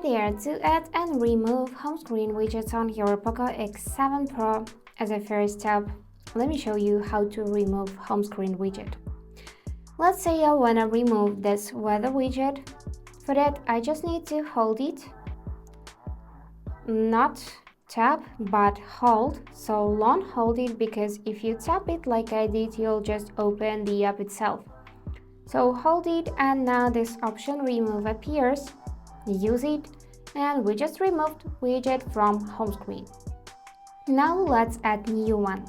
there to add and remove home screen widgets on your POCO X7 Pro. As a first step, let me show you how to remove home screen widget. Let's say I want to remove this weather widget. For that, I just need to hold it, not tap but hold, so long hold it, because if you tap it like I did, you'll just open the app itself. So hold it, and now this option remove appears. Use it, and we just removed widget from home screen. Now let's add new one.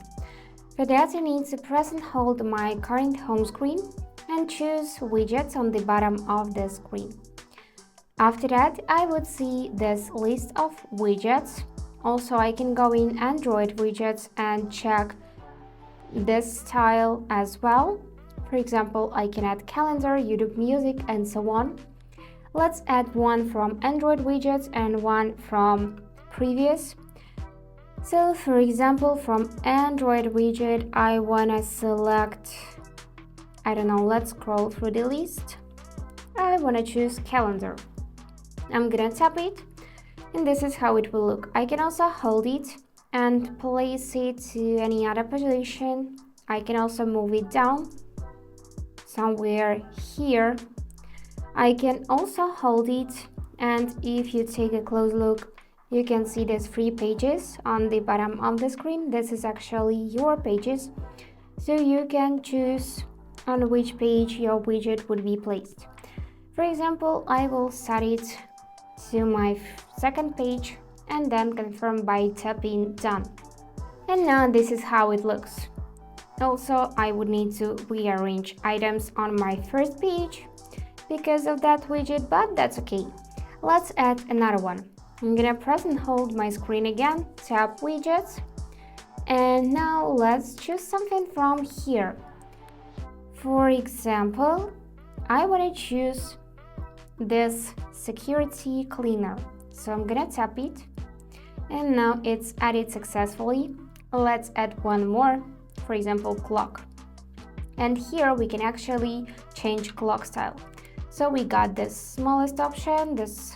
For that, I need to press and hold my current home screen and choose widgets on the bottom of the screen. After that, I would see this list of widgets. Also, I can go in Android widgets and check this style as well. For example, I can add calendar, YouTube music, and so on. Let's add one from Android widgets and one from previous. So for example, from Android widget, I wanna select, let's scroll through the list. I wanna choose calendar. I'm gonna tap it, and this is how it will look. I can also hold it and place it to any other position. I can also move it down somewhere here. I can also hold it, and if you take a close look, you can see there's 3 pages on the bottom of the screen. This is actually your pages, so you can choose on which page your widget would be placed. For example, I will set it to my second page and then confirm by tapping done. And now this is how it looks. Also, I would need to rearrange items on my first page because of that widget, but that's okay. Let's add another one. I'm gonna press and hold my screen again, tap widgets, and now let's choose something from here. For example, I want to choose this security cleaner, so I'm gonna tap it, and now it's added successfully. Let's add one more, for example, clock, and here we can actually change clock style. So we got this smallest option, this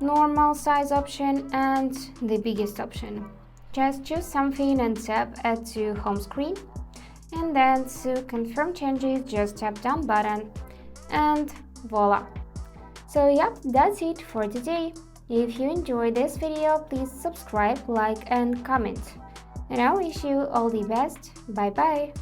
normal size option, and the biggest option. Just choose something and tap add to home screen, and then to confirm changes, just tap down button, and voila. So yep, that's it for today. If you enjoyed this video, please subscribe, like, and comment. And I wish you all the best. Bye bye.